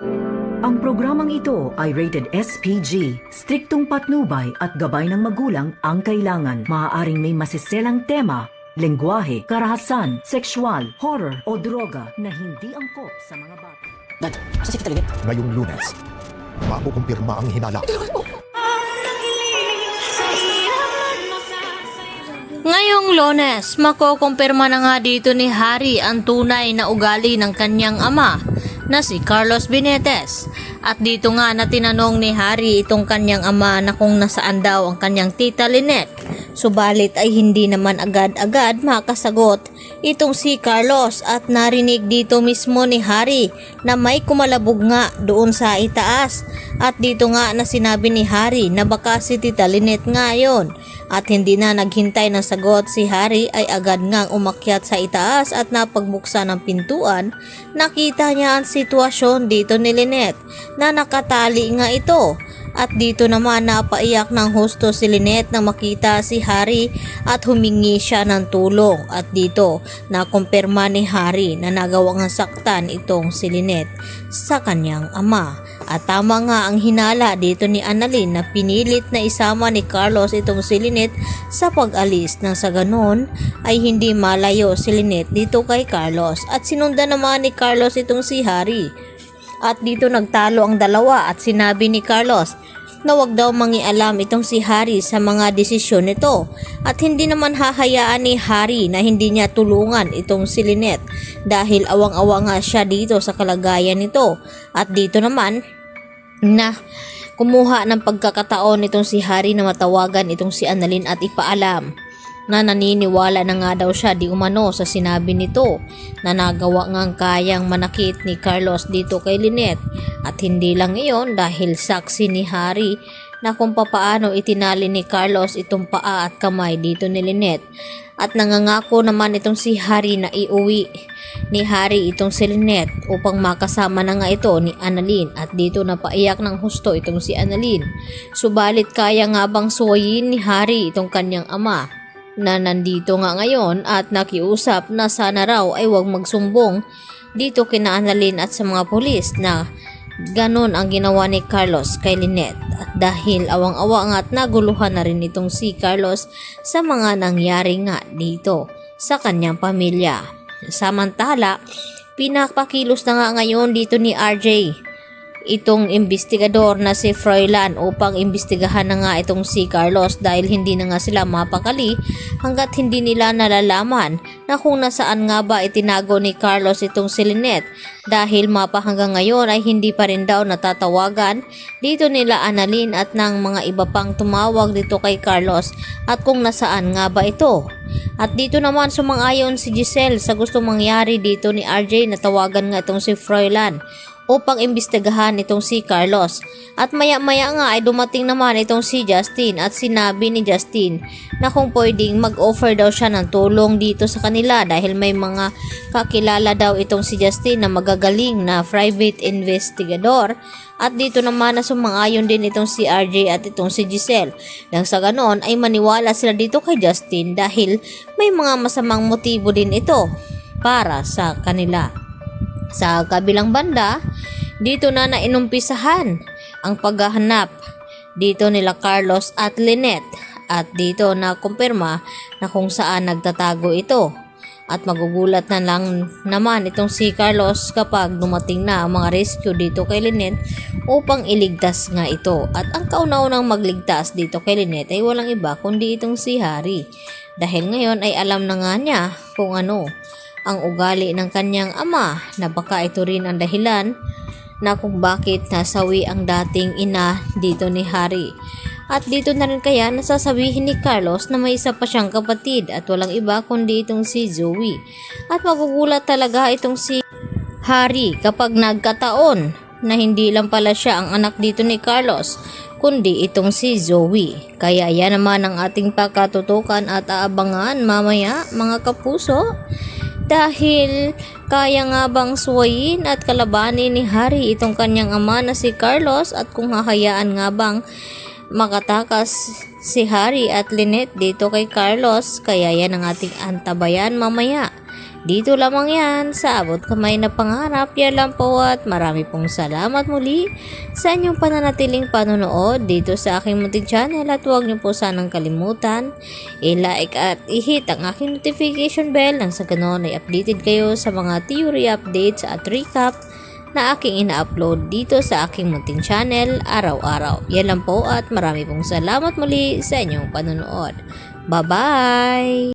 Ang programang ito ay rated SPG. Striktong patnubay at gabay ng magulang ang kailangan. Maaaring may masiselang tema, lengguwahe, karahasan, sexual, horror o droga na hindi angkop sa mga bata. Dad, asa si Tita Linet? Ngayong Lunes, makukumpirma ang hinala. Ngayong Lunes, makukumpirma na nga dito ni Harry ang tunay na ugali ng kanyang ama na si Carlos Benitez. At dito nga na tinanong ni Harry itong kanyang ama na kung nasaan daw ang kanyang tita Lynette. Subalit ay hindi naman agad-agad makasagot itong si Carlos at narinig dito mismo ni Harry na may kumalabog nga doon sa itaas. At dito nga na sinabi ni Harry na baka si tita Lynette nga yon. At hindi na naghintay ng sagot si Harry ay agad ngang umakyat sa itaas at napagbuksan ng pintuan. Nakita niya ang sitwasyon dito ni Lynette na nakatali nga ito. At dito naman napaiyak ng husto si Lynette nang makita si Harry at humingi siya ng tulong. At dito nakumpirma ni Harry na nagawang saktan itong si Lynette sa kanyang ama. At tama nga ang hinala dito ni Annalyn na pinilit na isama ni Carlos itong si Lynette sa pag-alis nang sa ganon ay hindi malayo si Lynette dito kay Carlos at sinundan naman ni Carlos itong si Harry. At dito nagtalo ang dalawa at sinabi ni Carlos na wag daw mangialam itong si Harry sa mga desisyon nito at hindi naman hahayaan ni Harry na hindi niya tulungan itong si Lynette dahil awang-awa nga siya dito sa kalagayan nito. At dito naman na kumuha ng pagkakataon itong si Harry na matawagan itong si Annalyn at ipaalam na naniniwala na nga daw siya di umano sa sinabi nito na nagawa ngang kayang manakit ni Carlos dito kay Lynette. At hindi lang iyon dahil saksi ni Harry na kung papaano itinali ni Carlos itong paa at kamay dito ni Lynette. At nangangako naman itong si Harry na iuwi ni Harry itong si Lynette upang makasama na nga ito ni Annalyn. At dito napaiyak ng husto itong si Annalyn. Subalit kaya nga bang suwayin ni Harry itong kanyang ama na nandito nga ngayon at nakiusap na sana raw ay huwag magsumbong dito kina Annalyn at sa mga pulis na ganon ang ginawa ni Carlos kay Lynette. At dahil awang-awa nga at naguluhan na rin itong si Carlos sa mga nangyari nga dito sa kanyang pamilya. Samantala, pinapakilos na nga ngayon dito ni RJ itong investigador na si Froilan upang imbestigahan na nga itong si Carlos dahil hindi na nga sila mapakali hanggat hindi nila nalalaman na kung nasaan nga ba itinago ni Carlos itong si Lynette dahil mapa hanggang ngayon ay hindi pa rin daw natatawagan dito nila Annalyn at ng mga iba pang tumawag dito kay Carlos at kung nasaan nga ba ito. At dito naman sumang-ayon si Giselle sa gustong mangyari dito ni RJ na tawagan nga itong si Froilan upang imbestigahan itong si Carlos. At maya-maya nga ay dumating naman itong si Justin at sinabi ni Justin na kung pwedeng mag-offer daw siya ng tulong dito sa kanila dahil may mga kakilala daw itong si Justin na magagaling na private investigador. At dito naman na sumang-ayon din itong si RJ at itong si Giselle. Nang sa ganon ay maniwala sila dito kay Justin dahil may mga masamang motibo din ito para sa kanila. Sa kabilang banda, dito na nainumpisahan ang paghahanap dito nila Carlos at Lynette at dito na kumpirma na kung saan nagtatago ito. At magugulat na lang naman itong si Carlos kapag dumating na ang mga rescue dito kay Lynette upang iligtas nga ito. At ang kauna-unang magligtas dito kay Lynette ay walang iba kundi itong si Harry. Dahil ngayon ay alam na nga niya kung ano ang ugali ng kanyang ama na baka ito rin ang dahilan na kung bakit nasawi ang dating ina dito ni Harry. At dito na rin kaya nasasabihin ni Carlos na may isa pa siyang kapatid at walang iba kundi itong si Zoe. At magugulat talaga itong si Harry kapag nagkataon na hindi lang pala siya ang anak dito ni Carlos kundi itong si Zoe. Kaya yan naman ang ating pakatutukan at aabangan mamaya mga kapuso. Dahil kaya nga bang suwayin at kalabanin ni Harry itong kanyang ama na si Carlos at kung hahayaan nga bang makatakas si Harry at Lynette dito kay Carlos. Kaya yan ang ating antabayan mamaya Dito lamang yan sa abot kamay na pangarap. Yan lang po at marami pong salamat muli sa inyong pananatiling panonood dito sa aking munting channel at huwag niyo po sanang kalimutan i-like at i-hit ang aking notification bell nang sa ganon ay updated kayo sa mga theory updates at recap na aking ina-upload dito sa aking munting channel araw-araw. Yan lang po at marami pong salamat muli sa inyong panonood. Bye-bye!